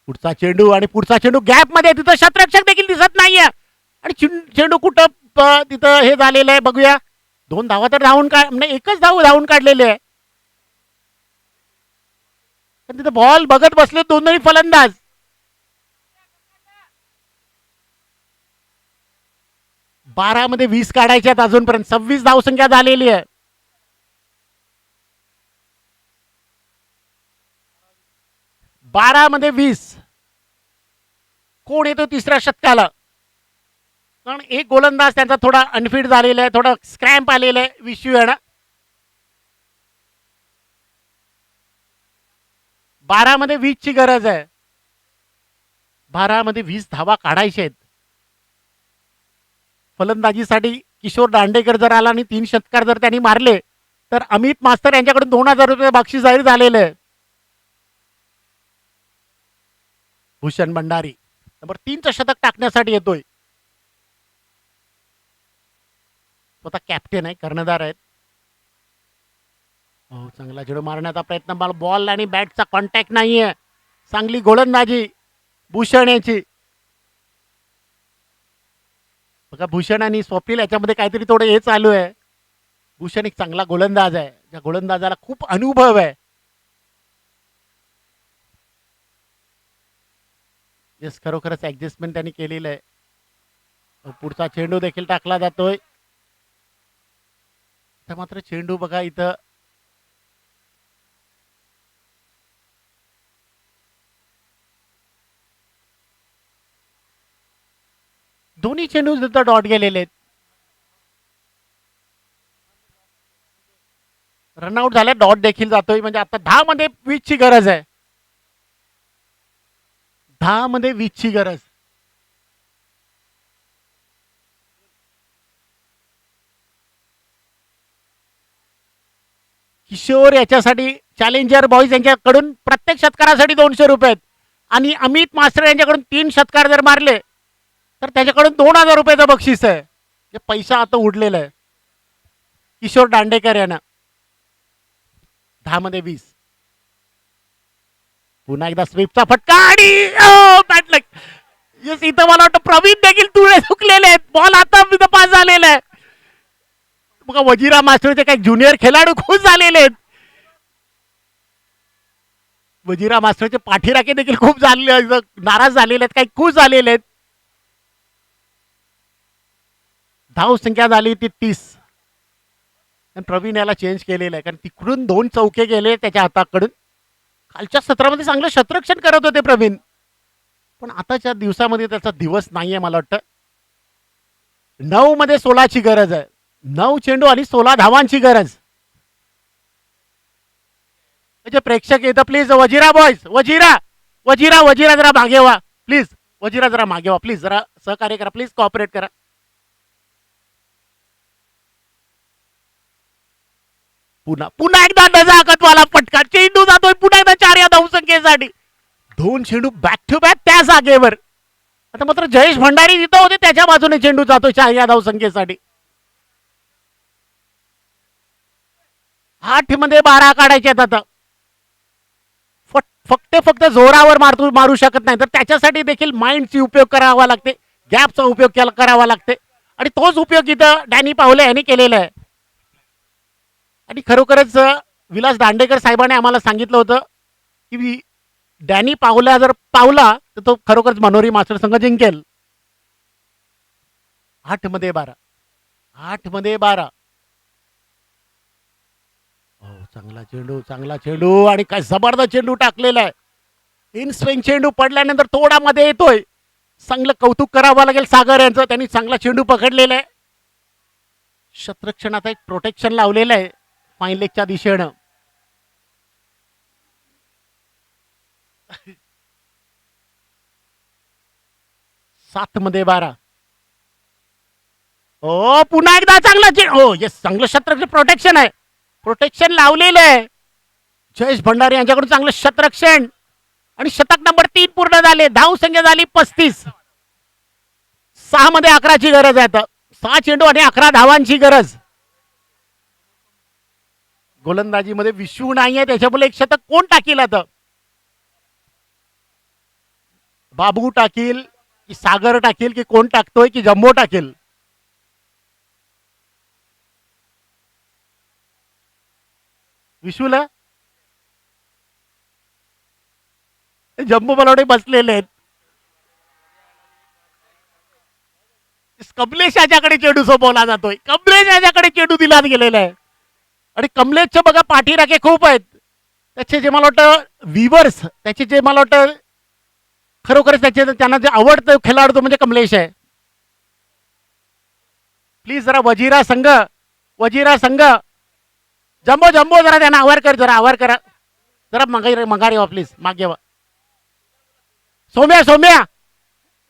पुढचा चेंडू आणि पुढचा चेंडू गॅप मध्ये. तिथं शतरक्षक देखील दिसत नाहीये आणि चेंडू कुठं तिथं हे झालेलं आहे बघूया. 2 धावा तर म्हणजे एकच धावून काढलेले आहे. पण तिथं बॉल बघत बसले दोन्ही फलंदाज. बारा मध्ये 20 काढायचे आहेत अजूनपर्यंत. 26 धावसंख्या झालेली आहे. 12 मध्ये 20. कोण येतो तिसऱ्या षटकाला. कारण एक गोलंदाज त्यांचा थोडा अनफिट झालेला आहे. थोडा स्क्रॅम्प आलेला आहे विश्व आहे ना. 12 मध्ये 20 ची गरज आहे. 12 मध्ये 20 धावा काढायचे आहेत. फलंदाजीसाठी किशोर दांडेकर जर आला आणि 3 षटकार जर त्यांनी मारले तर अमित मास्तर यांच्याकडून 2000 रुपये बक्षीस जाहीर झालेलं आहे. भूषण भंडारी नंबर 3चं शतक टाकण्यासाठी येतोय. स्वतः कॅप्टन आहे, कर्णधार आहेत. चांगला चेंडू मारण्याचा प्रयत्न. बॉल आणि बॅटचा कॉन्टॅक्ट नाहीये. चांगली गोलंदाजी भूषण याची. बघा भूषण आणि स्वप्नील याच्यामध्ये काहीतरी थोडं हे चालू आहे. भूषण एक चांगला गोलंदाज आहे. ज्या गोलंदाजाला खूप अनुभव आहे. येस, खरोखरच ऍडजस्टमेंट त्यांनी केलेलं आहे. पुढचा चेंडू देखील टाकला जातोय. मात्र चेंडू बघा इथं दोन्ही चेंडू तिथं डॉट गेलेले आहेत. रनआउट झाल्या. डॉट देखील जातोय. म्हणजे आता 10 मध्ये 20 ची गरज आहे. 10 मध्ये 20 ची गरज. किशोर याच्यासाठी चॅलेंजर बॉईज यांच्याकडून प्रत्येक षटकारासाठी 200 रुपये आहेत. आणि अमित मास्टर यांच्याकडून 3 षटकार जर मारले तर त्याच्याकडून 2000 रुपयाचं बक्षीस आहे. पैसा आता उडलेला आहे किशोर दांडेकर यांना. 10 मध्ये 20. पुन्हा एकदा स्वीपचा फटका आणि बॅट लक. येस, इथं मला वाटतं प्रवीण देखील तुळे चुकलेले आहेत. बॉल आता पास झालेला आहे. बघा वजीरा मास्टरचे काही ज्युनियर खेळाडू खुश झालेले आहेत. वजीरा मास्टरचे पाठीराखे देखील खूप नाराज झालेले आहेत. काही खुश झालेले आहेत. धाव संख्या झाली ती 30. प्रवीण याला चेंज केलेलं आहे कारण तिकडून 2 चौके गेले त्याच्या हाताकडून. कालच्या सत्रामध्ये चांगलं शतरक्षण करत होते प्रवीण. पण आताच्या दिवसामध्ये त्याचा दिवस नाहीये मला वाटतं. 9 मध्ये 16ची गरज आहे. 9 चेंडू आणि 16 धावांची गरज. म्हणजे प्रेक्षक येतं प्लीज वजिरा बॉयज वजिरा वजिरा वजिरा जरा मागे व्हा प्लीज. वजिरा जरा मागे व्हा प्लीज. जरा सहकार्य करा प्लीज. कॉपरेट करा. पुन्हा पुन्हा एकदा नजाकतवाला फटका. चेंडू जातोय पुन्हा एकदा 4 या धावसंख्येसाठी. 2 चेंडू बॅक टू बॅक त्या जागेवर. आता मात्र जयेश भंडारी तिथं होते त्याच्या बाजूने चेंडू जातोय 4 या धावसंख्येसाठी. 8 मध्ये 12 काढायचे आता. फक्त जोरावर मारू शकत नाही तर त्याच्यासाठी देखील माइंडची उपयोग करावा लागते. गॅपचा उपयोग करावा लागते आणि तोच उपयोग इथं डॅनी पावले यांनी केलेला आहे. आणि खरोखरच विलास दांडेकर साहेबांनी आम्हाला सांगितलं होतं की डॅनी पावला जर पावला तर तो खरोखरच मनोरी मास्टर संघ जिंकेल. 8 मध्ये 12. 8 मध्ये 12. हो चांगला चेंडू आणि काय जबरदस्त चेंडू टाकलेला आहे. इन स्विंग चेंडू पडल्यानंतर थोडा मध्ये येतोय. चांगलं कौतुक करावं लागेल सागर यांचं. त्यांनी चांगला चेंडू पकडलेला आहे. शतरक्षणात एक प्रोटेक्शन लावलेलं आहे फाईन लेगच्या दिशेनं. सात मध्ये 12. हो पुन्हा एकदा चांगला चेंडू. हो येस चांगलं शतरक्षण प्रोटेक्शन आहे. प्रोटेक्शन लावलेलं आहे. जयेश भंडारी यांच्याकडून चांगलं शतरक्षण आणि शतक नंबर 3 पूर्ण झाले. धाव संख्या झाली 35. 6 मध्ये 11ची गरज आहे आता. 6 चेंडू आणि 11 धावांची गरज. गोलंदाजीमध्ये विश्व नाहीये त्याच्यामुळे एक शतक कोण टाकील आता. बाबू टाकील की सागर टाकील की कोण टाकतोय की जम्बो टाकील. विशूला जम्बो बलवडे बसलेले आहेत. कमलेश याच्याकडे चेंडू सोपवला जातोय. कमलेश याच्याकडे चेंडू दिला गेलेला आहे आणि कमलेशचे बघा पाठीराखे खूप आहेत. त्याचे जे मला वाटतं विवर्स त्याचे जे मला वाटतं खरोखरच त्यांना जे आवडतं खेळाडू म्हणजे कमलेश आहे. प्लीज जरा वजिरा संघ जम्बो जरा त्यांना आवार करा जरा माघारी व्हा प्लीज. मागे व्हा. सौम्या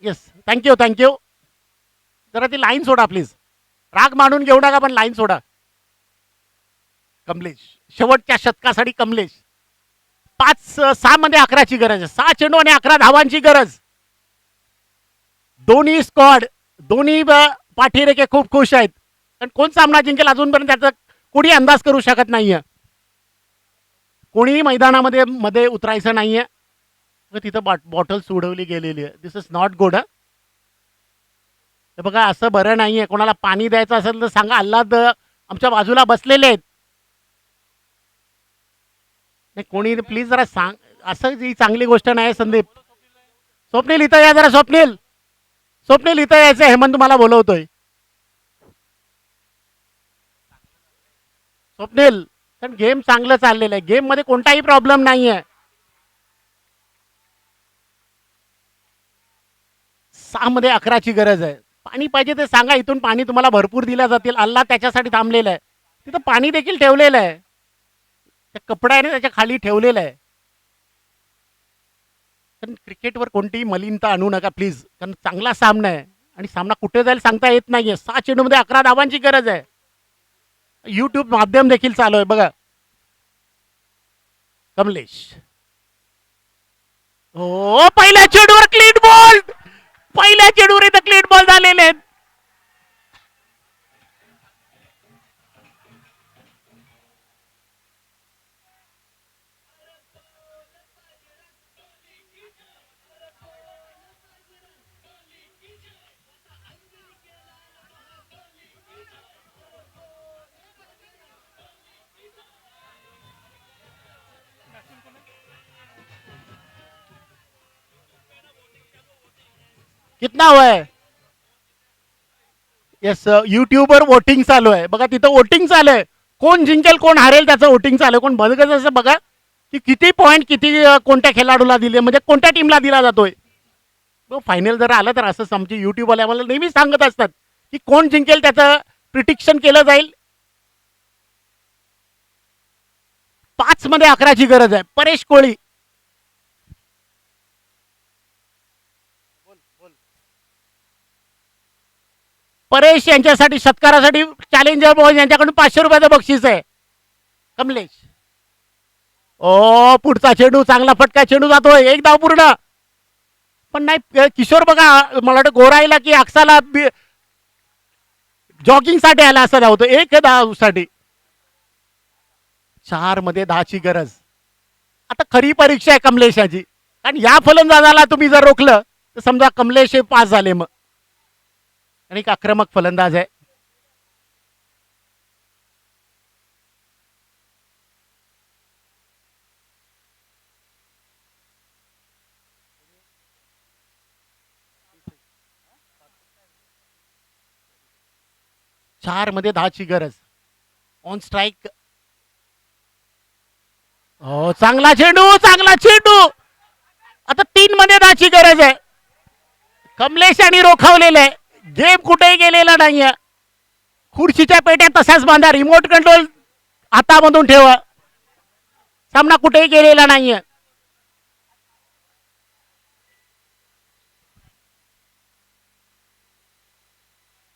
येस थँक्यू जरा ती लाईन सोडा प्लीज. राग मांडून घेऊ नका पण लाईन सोडा. कमलेश शेवटच्या शतकासाठी कमलेश. 6 मध्ये 11ची गरज आहे. 6 चेंडू आणि 11 धावांची गरज. दोन्ही स्क्वॉड दोन्ही पाठीरेखे खूप खुश आहेत. कारण कोण सामना जिंकेल अजूनपर्यंत त्याचा कोणी अंदाज करू शकत नाहीये. कोणी मैदानामध्ये उतरायचं नाहीये. तिथं बॉटल्स उडवली गेलेली आहे. दिस इज नॉट गुड. बघा असं बरं नाहीये. कोणाला पाणी द्यायचं असेल तर सांगा. अल्लाद आमच्या बाजूला बसलेले आहेत. कोणी प्लीज जरा सांग. असं ही चांगली गोष्ट नाही. संदीप स्वप्नील इथं या जरा. स्वप्नील इथं यायचं. हेमंत तुम्हाला बोलवतोय. स्वप्नील कारण गेम चांगलं चाललेलं आहे. गेम मध्ये कोणताही प्रॉब्लेम नाहीये. 6 मध्ये 11ची गरज आहे. पाणी पाहिजे ते सांगा. इथून पाणी तुम्हाला भरपूर दिल्या जातील. अल्लाह त्याच्यासाठी थांबलेलं आहे. तिथं पाणी देखील ठेवलेलं आहे. त्या कपड्याने त्याच्या खाली ठेवलेलं आहे. पण क्रिकेटवर कोणतीही मलिनता आणू नका प्लीज. कारण चांगला सामना आहे आणि सामना कुठे जाईल सांगता येत नाहीये. 6 चेंडूमध्ये 11 धावांची गरज आहे. युट्यूब माध्यम देखील चालू आहे बघा. कमलेश हो पहिल्या चेंडूवर क्लीन बॉल. पहिल्या चेंडूवर इथं क्लीन बॉल झालेले आहेत. कितना हुआ है. येस युट्यूबवर वोटिंग चालू आहे बघा. तिथं वोटिंग चालू आहे. कोण जिंकेल कोण हारेल त्याचं वोटिंग चालू आहे. कोण बघत असं बघा की किती पॉईंट किती कोणत्या खेळाडूला दिले म्हणजे कोणत्या टीमला दिला जातोय. फायनल जर आलं तर असंच आमचे युट्यूबवाले आम्हाला नेहमी सांगत असतात की कोण जिंकेल त्याचं प्रिटिक्शन केलं जाईल. 5 मध्ये 11ची गरज आहे. परेश कोळी. परेश यांच्यासाठी सत्कारासाठी चॅलेंजर बॉयज यांच्याकडून 500 रुपयाचं बक्षीस आहे. कमलेश. ओ पुढचा चेंडू चांगला फटका चेंडू जातोय. एक धाव पूर्ण. पण नाही किशोर बघा मला वाटतं गोराईला की अक्साला जॉगिंग साठी आला असं धावतो. एक धाव साठी 4 मध्ये 10ची गरज. आता खरी परीक्षा आहे कमलेशाची. कारण या फलंदाजाला तुम्ही जर रोखलं तर समजा कमलेश हे पास झाले मग. आणि एक आक्रमक फलंदाज आहे. चार मध्ये 10ची गरज. On strike. हो चांगला चेंडू चांगला चेंडू. आता 3 मध्ये 10ची गरज आहे. कमलेश यांनी रोखवलेलं आहे. गेम कुठेही गेलेला नाहीये. खुर्चीच्या पेट्या तसाच बांधा. रिमोट कंट्रोल हातामधून ठेवा. सामना कुठेही गेलेला नाहीये.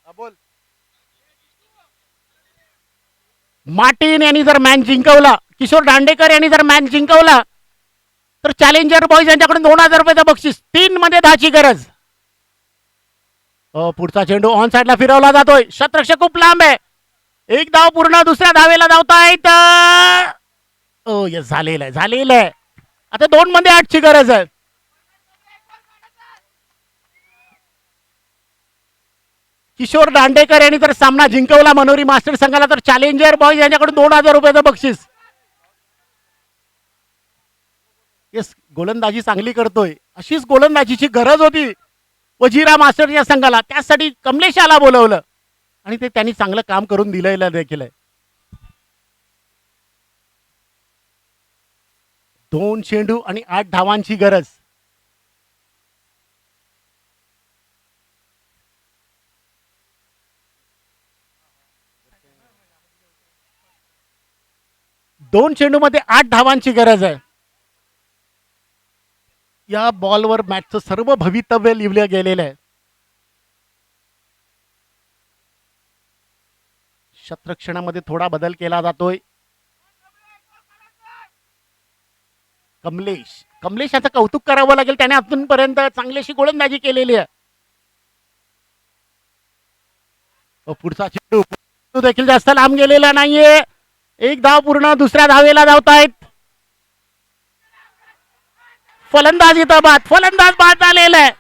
बोल. मार्टिन यांनी जर मॅच जिंकवला, किशोर दांडेकर यांनी जर मॅच जिंकवला तर चॅलेंजर बॉयज यांच्याकडून 2000 रुपयाचं बक्षीस. 3 मध्ये 10ची गरज. पुढचा चेंडू ऑन साइडला फिरवला जातोय. शतरक्षक खूप लांब आहे. एक धाव पूर्ण. दुसऱ्या धावेला धावतायत. यस झालेलं आहे झालेलं आहे. आता 2 मध्ये 8ची गरज आहे. किशोर दांडेकर यांनी जर सामना जिंकवला मनोरी मास्टर संघाला तर चॅलेंजर बॉयज यांच्याकडून 2000 रुपयाचं बक्षीस. येस गोलंदाजी चांगली करतोय. अशीच गोलंदाजीची गरज होती वजिरा मास्टरच्या संघाला. त्यासाठी कमलेशाला बोलवलं आणि ते त्यांनी चांगलं काम करून दिलेलं देखील आहे. 2 चेंडू आणि 8 धावांची गरज. दोन चेंडू मध्ये 8 धावांची गरज आहे. या बॉलवर मॅचचं सर्व भवितव्य लिहिलं गेलेलं आहे. शतरक्षणामध्ये थोडा बदल केला जातोय. कमलेश याचं कौतुक करावं लागेल. त्याने अजूनपर्यंत चांगलीशी गोलंदाजी केलेली आहे. पुढचा चेंडू देखील जास्त लांब गेलेला नाहीये. एक धाव पूर्ण. दुसऱ्या धावेला धावतायत. फलंदाज इथं फलंदाज बाद झालेला आहे.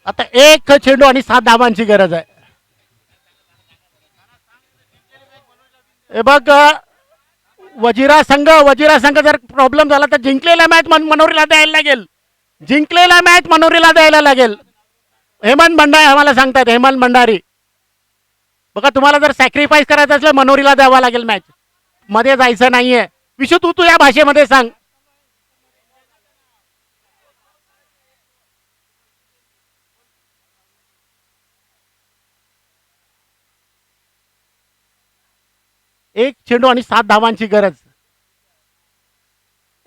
आता एक चेंडू आणि 7 धावांची गरज आहे. हे बघ वजिरा संघ जर प्रॉब्लेम झाला तर जिंकलेला मॅच मनोरीला द्यायला लागेल. जिंकलेला मॅच मनोरीला द्यायला लागेल. हेमंत भंडारी आम्हाला सांगतात. हेमंत भंडारी बघा तुम्हाला जर सॅक्रिफाईस करायचं असलं मनोरीला द्यावा लागेल मॅच. मध्ये जायचं नाहीये. विशू तू या भाषेमध्ये सांग. एक चेंडू आणि 7 धावांची गरज.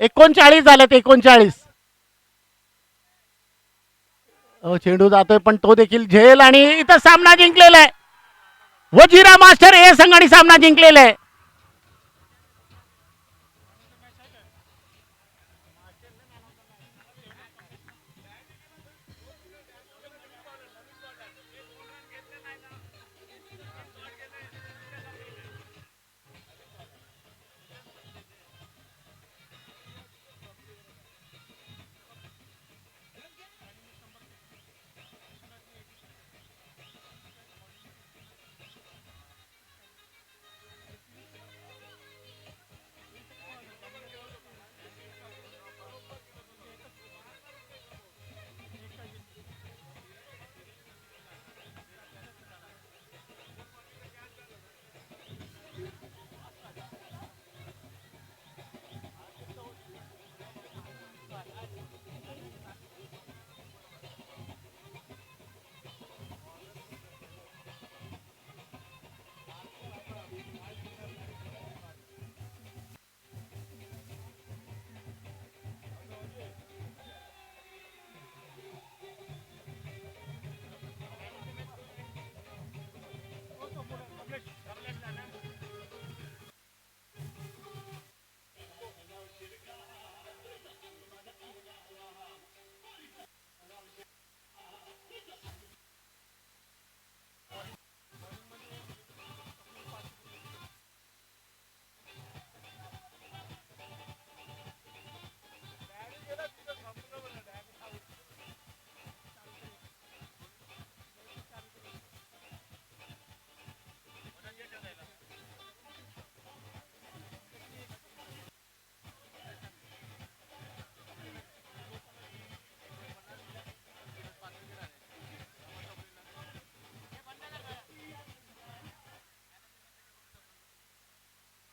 39 झालेत. 39. चेंडू जातोय पण तो देखील झेल आणि इथं सामना जिंकलेला आहे. वजिरा मास्टर हे संघाने सामना जिंकलेला आहे.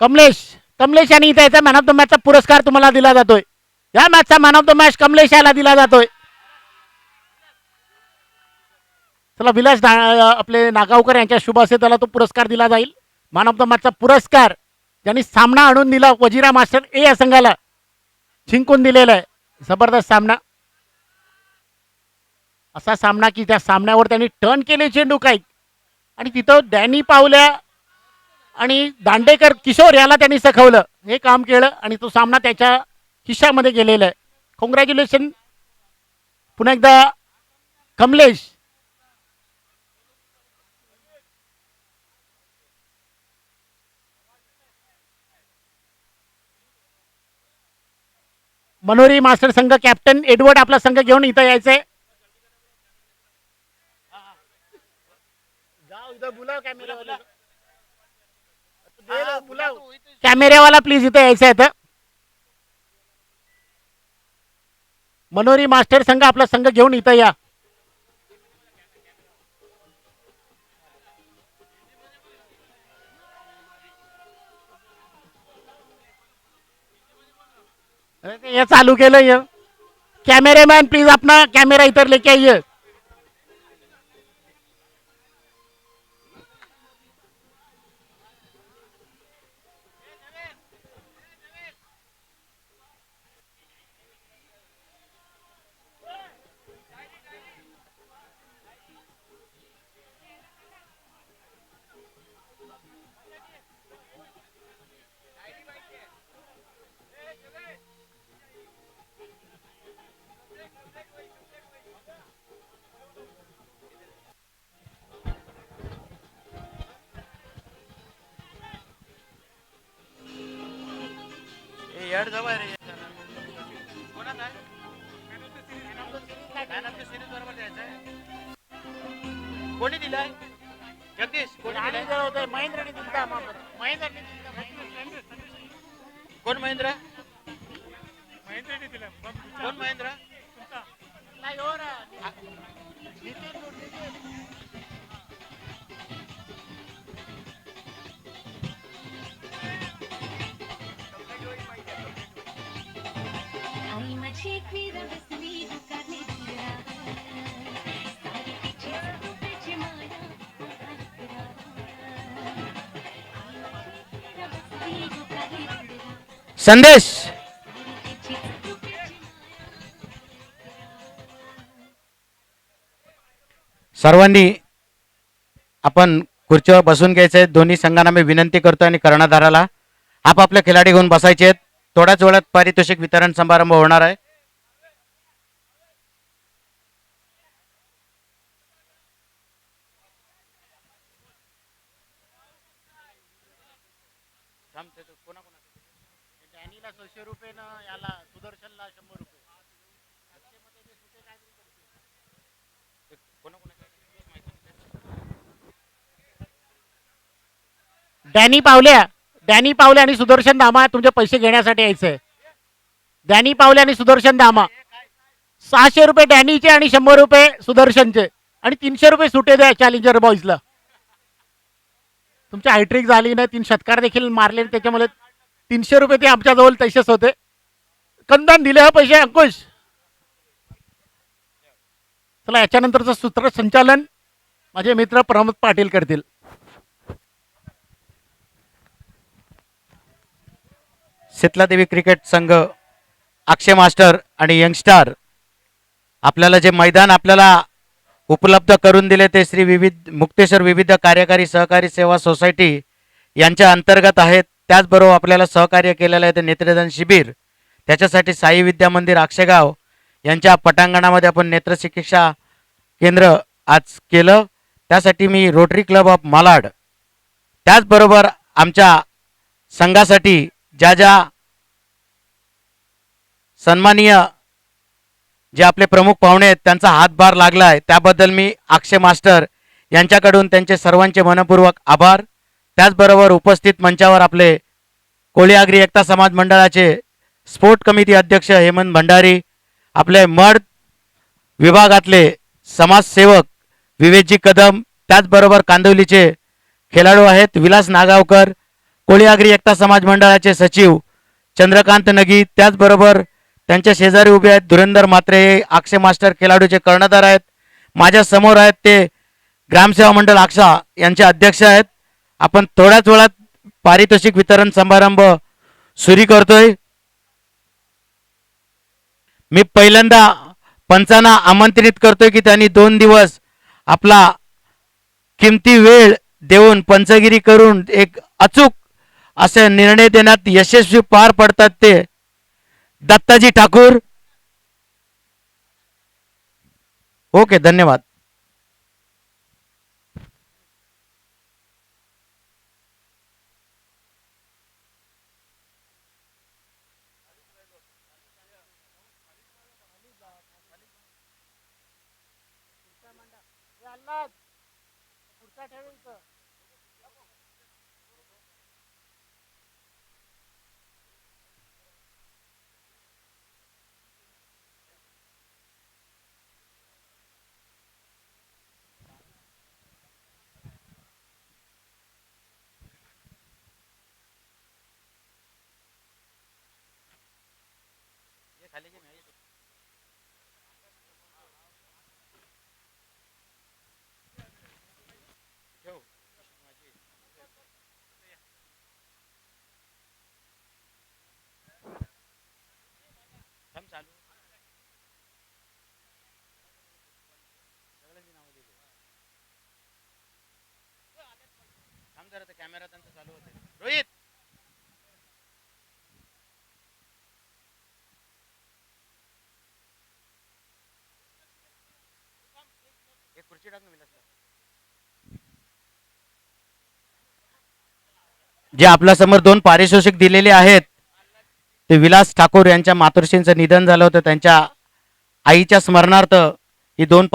कमलेश कमलेश यांनी इथे याचा मॅन ऑफ द मॅचचा पुरस्कार तुम्हाला दिला जातोय. या मॅचचा man of the match Kamlesh याला दिला जातोय. चला विलास आपले नागावकर यांच्या शुभ हस्ते त्याला तो पुरस्कार दिला जाईल. मॅन ऑफ द मॅचचा पुरस्कार ज्यांनी सामना आणून दिला वजिरा मास्टर ए या संघाला जिंकून दिलेला आहे. जबरदस्त सामना, असा सामना की त्या सामन्यावर त्यांनी टर्न केले चेंडू काही आणि तिथं डॅनी पावल्या आणि दांडेकर किशोर याला त्यांनी सखवलं. हे काम केलं आणि तो सामना त्याच्या खिशामध्ये गेलेला आहे. कॉंग्रॅच्युलेशन पुन्हा एकदा कमलेश. मनोरी मास्टर संघ कॅप्टन एडवर्ड आपला संघ घेऊन इथं यायचंय. कॅमेऱ्यावाला प्लीज इथं यायचं आहे. मनोरी मास्टर संघ आपला संघ घेऊन इथं या. ये चालू केलं. ये कॅमेरामॅन प्लीज अपना कॅमेरा इधर लेके आइए. कोणी दिलाय जगदीश? महेंद्रने दिलता. कोण महेंद्र? कोण महेंद्र? संदेश सर्वांनी आपण खुर्चीवर बसून घ्यायचे. दोन्ही संघांना मी विनंती करतो आणि कर्णधाराला आपापले खिलाडी घेऊन बसायचे आहेत. थोड्याच वेळात पारितोषिक वितरण समारंभ होणार आहे. डॅनीला 600 रुपये ना याला सुदर्शनला 100 रुपये. डॅनी पावले आणि सुदर्शन धामा तुमचे पैसे घेण्यासाठी यायचंय. डॅनी पावले आणि सुदर्शन धामा 600 रुपये डॅनीचे आणि 100 रुपये सुदर्शनचे आणि 300 रुपये सुटे द्या चॅलेंजर बॉईजला. तुमची हायट्रिक झाली नाही, 3 षटकार देखील मारले, त्याच्यामुळे 300 रुपये ते आमच्या जवळ तसेच होते. कंदन दिले हा पैसे अंकुश. चला याच्यानंतरचं सूत्रसंचालन माझे मित्र प्रमोद पाटील करतील. शीतलादेवी क्रिकेट संघ, अक्षय मास्टर आणि यंगस्टार आपल्याला जे मैदान आपल्याला उपलब्ध करून दिले ते श्री मुक्तेश्वर विविध कार्यकारी सहकारी सेवा सोसायटी यांच्या अंतर्गत आहेत. त्याचबरोबर आपल्याला सहकार्य केलेलं आहे ते नेत्रदान शिबिर, त्याच्यासाठी साई विद्या मंदिर अक्षयगाव यांच्या पटांगणामध्ये आपण नेत्र चिकित्सा केंद्र आज केलं. त्यासाठी मी रोटरी क्लब ऑफ मालाड, त्याचबरोबर आमच्या संघासाठी ज्या ज्या सन्माननीय जे आपले प्रमुख पाहुणे आहेत त्यांचा हातभार लागला आहे त्याबद्दल मी अक्षय मास्टर यांच्याकडून त्यांचे सर्वांचे मनपूर्वक आभार. त्याचबरोबर उपस्थित मंचावर आपले कोळी आगरी एकता समाज मंडळाचे स्पोर्ट कमिटी अध्यक्ष हेमंत भंडारी, आपले मड विभागातले समाजसेवक विवेकजी कदम, त्याचबरोबर कांदिवलीचे खेळाडू आहेत विलास नागावकर, कोळी आगरी एकता समाज मंडळाचे सचिव चंद्रकांत नगी, त्याचबरोबर त्यांच्या शेजारी उभे आहेत धुरंधर म्हात्रे, हे अक्षय मास्टर खेळाडूचे कर्णधार आहेत. माझ्या समोर आहेत ते ग्रामसेवा मंडळ आक्षा यांचे अध्यक्ष आहेत. आपण थोड्याच वेळात पारितोषिक वितरण समारंभ सुरू करतोय. मी पहिल्यांदा पंचांना आमंत्रित करतोय की त्यांनी 2 दिवस आपला किमती वेळ देऊन पंचगिरी करून एक अचूक असे निर्णय देण्यात यशस्वी पार पडतात ते दत्ताजी ठाकूर. ओके, धन्यवाद. कॅमेरा त्यांचा चालू होते. रोहित, एक खुर्ची टाक ना विलासला. जे आपल्या समोर 2 पारितोषिक दिलेले आहेत ते विलास ठाकूर यांच्या मातोश्रींचं निधन झालं होतं, त्यांच्या आईच्या स्मरणार्थ ही 2